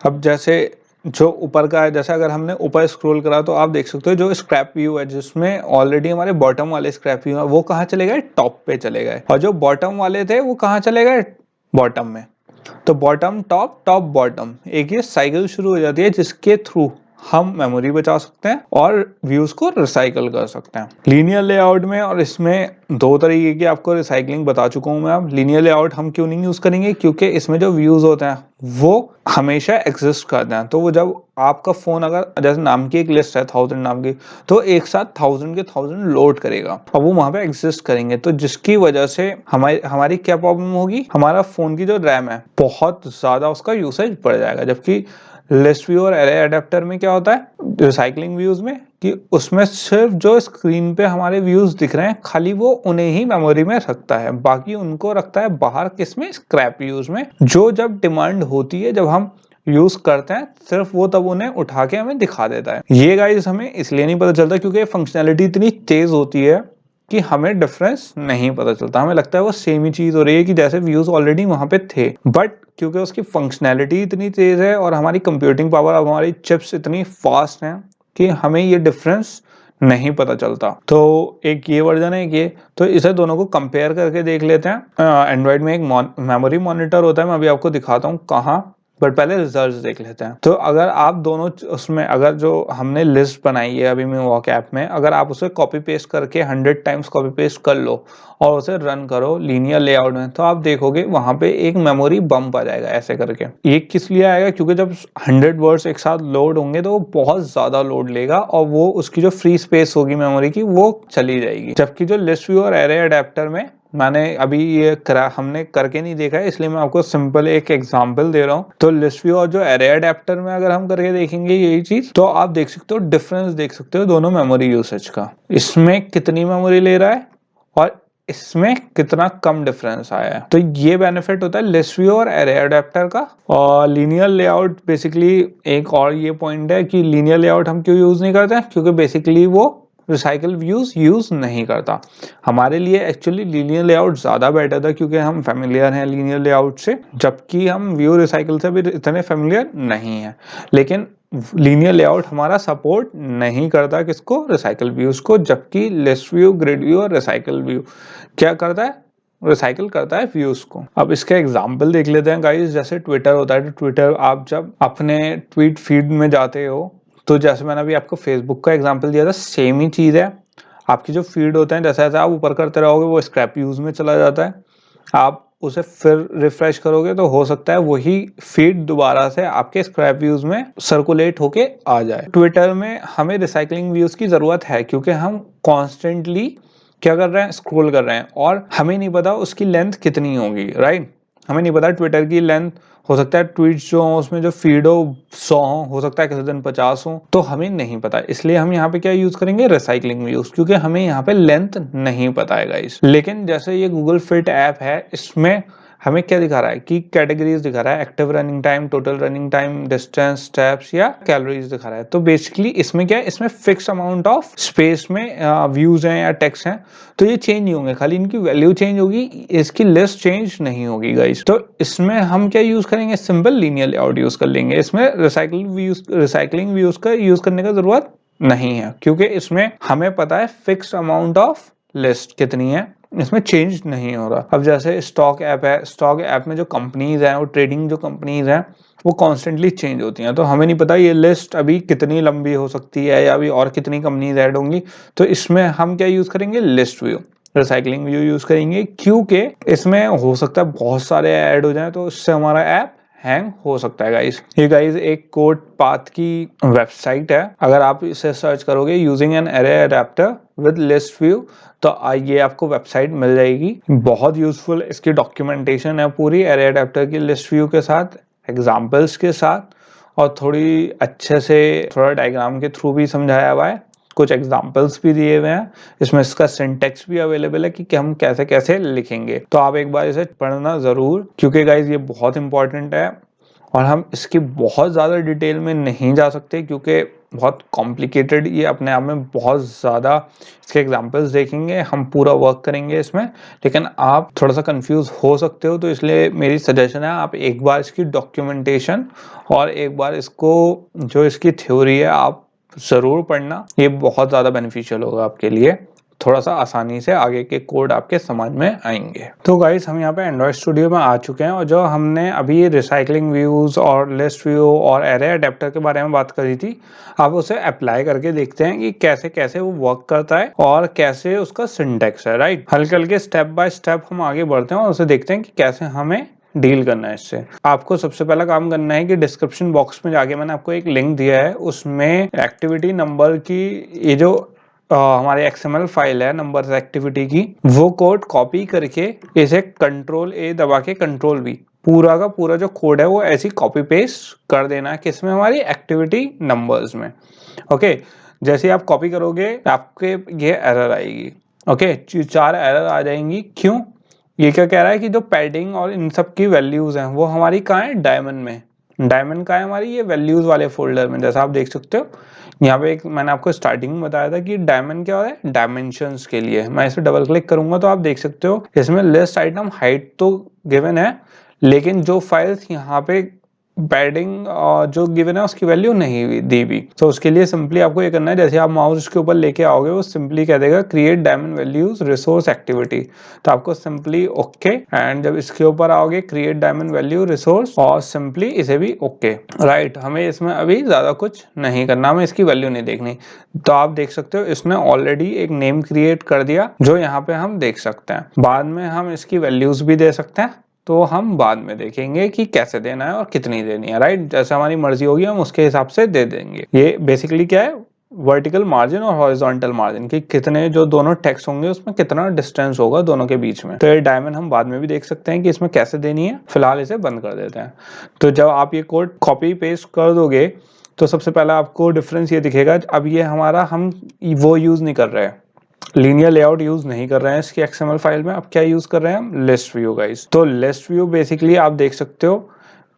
अब जैसे जो ऊपर का है, जैसे अगर हमने ऊपर स्क्रॉल करा तो आप देख सकते हो जो स्क्रैप व्यू है जिसमें ऑलरेडी हमारे बॉटम वाले स्क्रैप व्यू है वो कहाँ चले गए, टॉप पे चले गए, और जो बॉटम वाले थे वो कहाँ चले गए, बॉटम में। तो बॉटम टॉप, टॉप बॉटम, एक ये साइकिल शुरू हो जाती है जिसके थ्रू हम मेमोरी बचा सकते हैं और व्यूज को रिसाइकल कर सकते हैं लीनियर लेआउट में। और इसमें दो तरीके की आपको रिसाइकलिंग बता चुका हूं मैं। अब लीनियर लेआउट हम क्यों नहीं यूज करेंगे, क्योंकि इसमें जो व्यूज होते हैं वो हमेशा एग्जिस्ट करते हैं। तो वो जब आपका फोन, अगर जैसे नाम की एक लिस्ट है 1000 नाम की, तो एक साथ 1000 के 1000 लोड करेगा और वो वहां पे एग्जिस्ट करेंगे। तो जिसकी वजह से हमारी क्या प्रॉब्लम होगी, हमारा फोन की जो रैम है बहुत ज्यादा उसका यूसेज बढ़ जाएगा। जबकि लिस्ट व्यू और एरे अडेप्टर में क्या होता है, रिसाइकलिंग व्यूज में, कि उसमें सिर्फ जो स्क्रीन पे हमारे व्यूज दिख रहे हैं खाली वो उन्हें ही मेमोरी में रखता है, बाकी उनको रखता है बाहर, किसमें, स्क्रैप व्यूज में, जो जब डिमांड होती है, जब हम यूज करते हैं सिर्फ वो तब उन्हें उठा के हमें दिखा देता है। ये गाइस हमें इसलिए नहीं पता चलता क्योंकि फंक्शनैलिटी इतनी तेज होती है कि हमें डिफरेंस नहीं पता चलता। हमें लगता है वो सेम ही चीज हो रही है कि जैसे व्यूज ऑलरेडी वहां पे थे, बट क्योंकि उसकी फंक्शनैलिटी इतनी तेज है और हमारी कंप्यूटिंग पावर, अब हमारी चिप्स इतनी फास्ट हैं कि हमें ये डिफरेंस नहीं पता चलता। तो एक ये वर्जन है, एक ये, तो इसे दोनों को कंपेयर करके देख लेते हैं। एंड्रॉइड में एक मेमोरी मॉनिटर होता है, मैं अभी आपको दिखाता हूँ कहाँ, बट पहले रिजल्ट्स देख लेते हैं। तो अगर आप दोनों उसमें, अगर जो हमने लिस्ट बनाई है अभी मिवॉक ऐप में, अगर आप उसे कॉपी पेस्ट करके 100 टाइम्स कॉपी पेस्ट कर लो और उसे रन करो लीनियर लेआउट में, तो आप देखोगे वहां पे एक मेमोरी बम्प आ जाएगा ऐसे करके। ये किस लिए आएगा, क्योंकि जब 100 वर्ड्स एक साथ लोड होंगे तो वो बहुत ज्यादा लोड लेगा और वो उसकी जो फ्री स्पेस होगी मेमोरी की वो चली जाएगी। जबकि जो लिस्ट व्यू और एरे अडेप्टर में, मैंने अभी ये हमने करके नहीं देखा है इसलिए मैं आपको सिंपल एक एग्जांपल दे रहा हूँ। तो लिस्ट व्यू और जो एरे अडेप्टर में अगर हम करके देखेंगे यही चीज, तो आप देख सकते हो डिफरेंस, देख सकते हो दोनों मेमोरी यूसेज का, इसमें कितनी मेमोरी ले रहा है और इसमें कितना कम डिफरेंस आया है। तो ये बेनिफिट होता है लिस्ट व्यू और एरे अडेप्टर का। और लीनियर लेआउट बेसिकली, एक और ये पॉइंट है कि लीनियर लेआउट हम क्यों यूज नहीं करते हैं, क्योंकि बेसिकली वो रिसाइकल व्यूज यूज नहीं करता। हमारे लिए एक्चुअली लीनियर लेआउट ज्यादा बेटर था क्योंकि हम फेमिलियर हैं लीनियर लेआउट से, जबकि हम व्यू रिसाइकल से भी इतने फेमिलियर नहीं है। लेकिन लीनियर लेआउट हमारा सपोर्ट नहीं करता किसको, रिसाइकल व्यूज को, जबकि लिस्ट व्यू, ग्रिड व्यू और रिसाइकल व्यू क्या करता है, रिसाइकल करता है व्यूज को। अब इसके एग्जांपल देख लेते हैं गाइस। जैसे ट्विटर होता है, तो ट्विटर आप जब अपने ट्वीट फीड में जाते हो, तो जैसे मैंने अभी आपको फेसबुक का एग्जांपल दिया था, सेम ही चीज है। आपकी जो फीड होते हैं, जैसे जैसे आप ऊपर करते रहोगे वो स्क्रैप व्यूज में चला जाता है, आप उसे फिर रिफ्रेश करोगे तो हो सकता है वही फीड दोबारा से आपके स्क्रैप व्यूज में सर्कुलेट होके आ जाए। ट्विटर में हमें रिसाइकलिंग व्यूज की जरूरत है क्योंकि हम कॉन्स्टेंटली क्या कर रहे हैं, स्क्रॉल कर रहे हैं, और हमें नहीं पता उसकी लेंथ कितनी होगी, राइट। हमें नहीं पता ट्विटर की लेंथ, हो सकता है ट्वीट्स जो हो उसमें जो फीड हो 100 हो सकता है किसी दिन 50 हो, तो हमें नहीं पता। इसलिए हम यहाँ पे क्या यूज करेंगे, रिसाइकलिंग व्यूज, क्योंकि हमें यहाँ पे लेंथ नहीं पता है गाइस। लेकिन जैसे ये गूगल फिट ऐप है, इसमें हमें क्या दिखा रहा है कि कैटेगरीज दिखा रहा है, active running time, total running time, distance, steps या कैलोरीज दिखा रहा है। तो बेसिकली इसमें क्या है, इसमें फिक्स अमाउंट ऑफ स्पेस में व्यूज हैं या टेक्स्ट हैं, तो ये चेंज नहीं होंगे, खाली इनकी वैल्यू चेंज होगी, इसकी लिस्ट चेंज नहीं होगी गाइस। तो इसमें हम क्या यूज करेंगे, सिंपल लीनियर लेआउट यूज कर लेंगे। इसमें रिसाइकलिंग व्यूज का यूज करने का जरूरत नहीं है क्योंकि इसमें हमें पता है फिक्स अमाउंट ऑफ लिस्ट कितनी है, इसमें चेंज नहीं हो रहा। अब जैसे स्टॉक ऐप है, स्टॉक ऐप में जो कंपनीज हैं, वो ट्रेडिंग जो कंपनीज हैं वो कॉन्स्टेंटली चेंज होती हैं, तो हमें नहीं पता ये लिस्ट अभी कितनी लंबी हो सकती है या अभी और कितनी कंपनीज ऐड होंगी। तो इसमें हम क्या यूज करेंगे, list view, recycling view use करेंगे, क्योंकि इसमें हो सकता है बहुत सारे ऐड हो जाए तो इससे हमारा ऐप हैंग हो सकता है गाइस। ये गाइस एक कोड पाथ की वेबसाइट है, अगर आप इसे सर्च करोगे using an array adapter with list view, तो ये आपको वेबसाइट मिल जाएगी। बहुत यूजफुल इसकी डॉक्यूमेंटेशन है पूरी एरे अडेप्टर की लिस्ट व्यू के साथ, एग्जांपल्स के साथ, और थोड़ी अच्छे से थोड़ा डायग्राम के थ्रू भी समझाया हुआ है, कुछ एग्जांपल्स भी दिए हुए हैं। इसमें इसका सिंटेक्स भी अवेलेबल है कि हम कैसे कैसे लिखेंगे। तो आप एक बार इसे पढ़ना जरूर, क्योंकि गाइज ये बहुत इंपॉर्टेंट है और हम इसकी बहुत ज़्यादा डिटेल में नहीं जा सकते क्योंकि बहुत कॉम्प्लिकेटेड, ये अपने आप में बहुत ज़्यादा इसके एग्जांपल्स देखेंगे, हम पूरा वर्क करेंगे इसमें, लेकिन आप थोड़ा सा कंफ्यूज हो सकते हो, तो इसलिए मेरी सजेशन है आप एक बार इसकी डॉक्यूमेंटेशन और एक बार इसको जो इसकी थ्योरी है आप ज़रूर पढ़ना, ये बहुत ज़्यादा बेनिफिशियल होगा आपके लिए, थोड़ा सा आसानी से आगे के कोड आपके समझ में आएंगे। तो गाइस हम यहाँ पे एंड्रॉइड स्टूडियो में आ चुके हैं और जो हमने अभी रिसाइकलिंग व्यूज और लिस्ट व्यू और एरे अडेप्टर के बारे में बात करी थी, अब उसे अप्लाई करके देखते हैं कि कैसे कैसे वो वर्क करता है और कैसे उसका सिंटैक्स है, राइट। हल्के हल्के स्टेप बाय स्टेप हम आगे बढ़ते हैं और उसे देखते हैं कि कैसे हमें डील करना है इससे। आपको सबसे पहला काम करना है कि डिस्क्रिप्शन बॉक्स में जाके मैंने आपको एक लिंक दिया है, उसमें एक्टिविटी नंबर की ये जो हमारी XML फाइल है नंबर्स एक्टिविटी की, वो कोड कॉपी करके इसे Ctrl+A दबा के Ctrl+V पूरा का पूरा जो कोड है वो ऐसी कॉपी पेस्ट कर देना है किसमें, हमारी एक्टिविटी नंबर्स में। ओके, जैसे आप कॉपी करोगे आपके ये एरर आएगी। ओके, 4 एरर आ जाएंगी। क्यों? ये क्या कह रहा है कि जो पैडिंग और इन सब की वैल्यूज हैं वो हमारी कहाँ है, डायमंड में। डायमंड का है हमारी ये वैल्यूज वाले फोल्डर में, जैसा आप देख सकते हो यहाँ पे एक मैंने आपको स्टार्टिंग में बताया था कि डायमंड क्या होता है, डायमेंशंस के लिए। मैं इसे डबल क्लिक करूंगा तो आप देख सकते हो इसमें लिस्ट आइटम हाइट तो गिवन है, लेकिन जो फाइल्स यहाँ पे पैडिंग जो गिवन है उसकी वैल्यू नहीं दी भी। तो उसके लिए सिंपली आपको ये करना है, जैसे आप माउस के ऊपर लेके आओगे वो सिंपली कह देगा create diamond values resource activity, तो आपको सिंपली ओके, एंड जब इसके ऊपर आओगे क्रिएट डायमंड वैल्यू रिसोर्स और सिंपली इसे भी ओके, राइट। हमें इसमें अभी ज्यादा कुछ नहीं करना, हमें इसकी वैल्यू नहीं देखनी। तो आप देख सकते हो इसने ऑलरेडी एक नेम क्रिएट कर दिया जो यहाँ पे हम देख सकते हैं। बाद में हम इसकी वैल्यूज भी दे सकते हैं, तो हम बाद में देखेंगे कि कैसे देना है और कितनी देनी है, राइट। जैसे हमारी मर्जी होगी हम उसके हिसाब से दे देंगे। ये बेसिकली क्या है, वर्टिकल मार्जिन और हॉरिजॉन्टल मार्जिन की कितने जो दोनों टेक्स्ट होंगे उसमें कितना डिस्टेंस होगा दोनों के बीच में। तो ये डायमंड हम बाद में भी देख सकते हैं कि इसमें कैसे देनी है, फिलहाल इसे बंद कर देते हैं। तो जब आप ये कोड कॉपी पेस्ट कर दोगे तो सबसे पहला आपको डिफरेंस ये दिखेगा, अब ये हमारा हम वो यूज नहीं कर रहे हैं, लीनियर लेआउट यूज नहीं कर रहे हैं इसकी XML फाइल में। अब क्या यूज कर रहे हैं हम, लिस्ट व्यू गाइस। तो लिस्ट व्यू बेसिकली आप देख सकते हो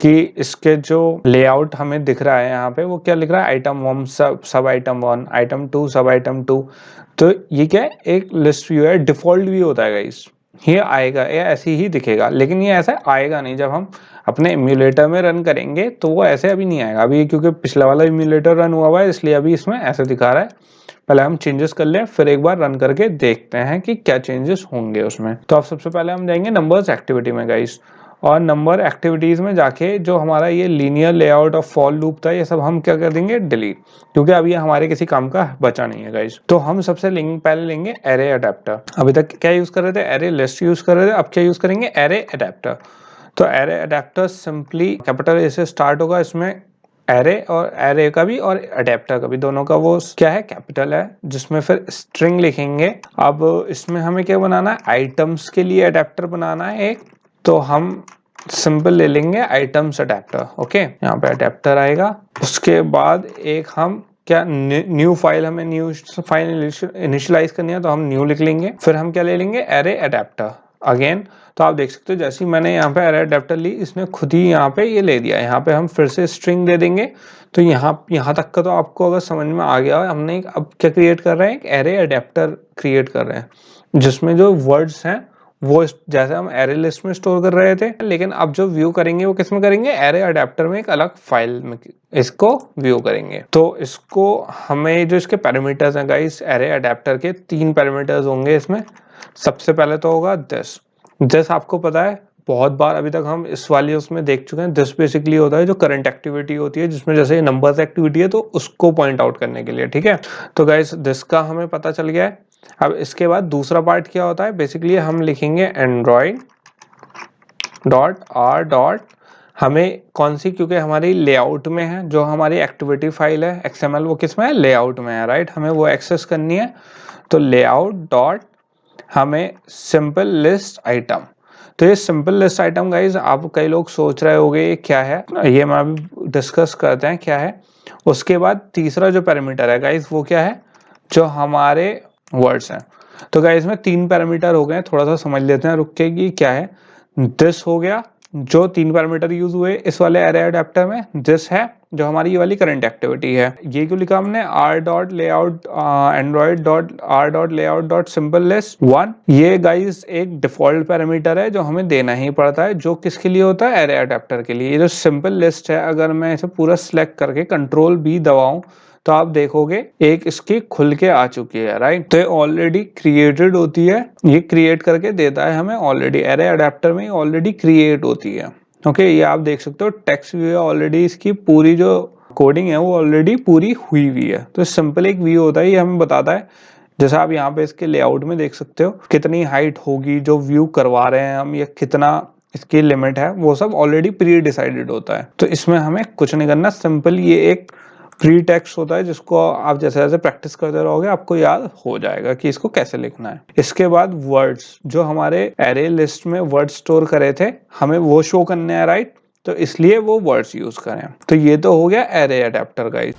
कि इसके जो लेआउट हमें दिख रहा है यहाँ पे वो क्या लिख रहा है, आइटम 1 सब आइटम 1, आइटम 2 सब आइटम 2। तो ये क्या है, एक लिस्ट व्यू है, डिफॉल्ट व्यू होता है गाइस। ये आएगा, ये ऐसे ही दिखेगा, लेकिन ये ऐसा आएगा नहीं। जब हम अपने इम्यूलेटर में रन करेंगे तो वो ऐसे अभी नहीं आएगा। अभी क्योंकि पिछला वाला इम्यूलेटर रन हुआ है इसलिए अभी इसमें ऐसे दिखा रहा है। पहले हम चेंजेस कर लें, फिर एक बार रन करके देखते हैं कि क्या चेंजेस होंगे उसमें। तो अब सबसे पहले हम जाएंगे नंबर्स एक्टिविटी में गाइस, और नंबर एक्टिविटीज में जाके जो हमारा ये लीनियर लेआउट और फॉर लूप था ये सब हम क्या कर देंगे, डिलीट, क्योंकि अब ये हमारे किसी काम का बचा नहीं है गाइस। तो हम सबसे पहले लेंगे एरे अडेप्टर। अभी तक क्या यूज कर रहे थे, एरे लिस्ट यूज कर रहे थे, अब क्या यूज करेंगे, एरे अडेप्टर। तो array adapter simply capital A से स्टार्ट होगा, इसमें एरे और एरे का भी और अडेप्टर का भी दोनों का वो क्या है, कैपिटल है, जिसमें फिर स्ट्रिंग लिखेंगे। अब इसमें हमें क्या बनाना है, आइटम्स के लिए अडेप्टर बनाना है एक, तो हम सिंपल ले लेंगे आइटम्स अडेप्टर। ओके, यहाँ पे अडेप्टर आएगा। उसके बाद एक हम क्या, न्यू फाइल, हमें न्यू फाइल इनिशियलाइज करनी है तो हम न्यू लिख लेंगे। फिर हम क्या ले लेंगे, एरे अडेप्टर अगेन। तो आप देख सकते हो जैसे ही मैंने यहाँ पे एरे अडेप्टर ली, इसने खुद ही यहाँ पे ये ले दिया। यहाँ पे हम फिर से स्ट्रिंग दे देंगे। तो यहाँ तक का तो आपको अगर समझ में आ गया, हमने अब क्या क्रिएट कर रहे हैं, एक एरे अडेप्टर क्रिएट कर रहे हैं जिसमें जो वर्ड्स हैं वो जैसे हम एरे लिस्ट में स्टोर कर रहे थे, लेकिन अब जो व्यू करेंगे वो किस में करेंगे, एरे अडेप्टर में एक अलग फाइल में इसको व्यू करेंगे। तो इसको हमें जो इसके पैरामीटर्स हैं गाइस, एरे अडेप्टर के 3 पैरामीटर्स होंगे इसमें। सबसे पहले तो होगा दिस आपको पता है बहुत बार अभी तक हम इस वाली उसमें देख चुके हैं। दिस बेसिकली होता है जो करंट एक्टिविटी होती है, जिसमें जैसे नंबर्स एक्टिविटी है तो उसको पॉइंट आउट करने के लिए, ठीक है। तो गाइस दिस का हमें पता चल गया है। अब इसके बाद दूसरा पार्ट क्या होता है, बेसिकली हम लिखेंगे एंड्रॉइड डॉट आर डॉट, हमें कौन सी, क्योंकि हमारी लेआउट में है जो हमारी एक्टिविटी फाइल है XML, वो किस में है, लेआउट में है, राइट। हमें वो एक्सेस करनी है। तो लेआउट डॉट हमें सिंपल लिस्ट आइटम। तो ये सिंपल लिस्ट आइटम गाइज, आप कई लोग सोच रहे होंगे ये क्या है, ये मैं अभी डिस्कस करते हैं क्या है। उसके बाद तीसरा जो पैरामीटर है गाइज वो क्या है, जो हमारे वर्ड्स हैं। तो गाइज में 3 पैरामीटर हो गए, थोड़ा सा समझ लेते हैं रुक के कि क्या है। दिस हो गया, जो 3 पैरामीटर यूज हुए इस वाले एरे अडेप्टर में, दिस है जो हमारी ये वाली करंट एक्टिविटी है। ये क्यों लिखा हमने r dot layout Android dot r dot layout dot simple list 1। ये गाइस एक डिफॉल्ट पैरामीटर है जो हमें देना ही पड़ता है, जो किसके लिए होता है, एरे अडेप्टर के लिए। ये जो सिंपल लिस्ट है, अगर मैं इसे पूरा सिलेक्ट करके कंट्रोल B दबाऊं तो आप देखोगे एक इसकी खुल के आ चुकी है, राइट। तो ये ऑलरेडी क्रिएटेड होती है, ये क्रिएट करके देता है हमें ऑलरेडी, एरे अडेप्टर में ऑलरेडी क्रिएट होती है। ओके, ये आप देख सकते हो टेक्स्ट व्यू है, ऑलरेडी इसकी पूरी जो कोडिंग है वो ऑलरेडी पूरी हुई हुई है। तो सिंपल एक व्यू होता है, ये हमें बताता है, जैसा आप यहाँ पे इसके लेआउट में देख सकते हो कितनी हाइट होगी जो व्यू करवा रहे हैं हम, या कितना इसकी लिमिट है, वो सब ऑलरेडी प्री डिसाइडेड होता है। तो इसमें हमें कुछ नहीं करना, सिंपल ये एक प्री टेक्स्ट होता है जिसको आप जैसे जैसे प्रैक्टिस करते रहोगे आपको याद हो जाएगा कि इसको कैसे लिखना है। इसके बाद वर्ड्स, जो हमारे एरे लिस्ट में वर्ड स्टोर करे थे हमें वो शो करने हैं, राइट। तो इसलिए वो वर्ड्स यूज करें। तो ये तो हो गया एरे अडेप्टर गाइस।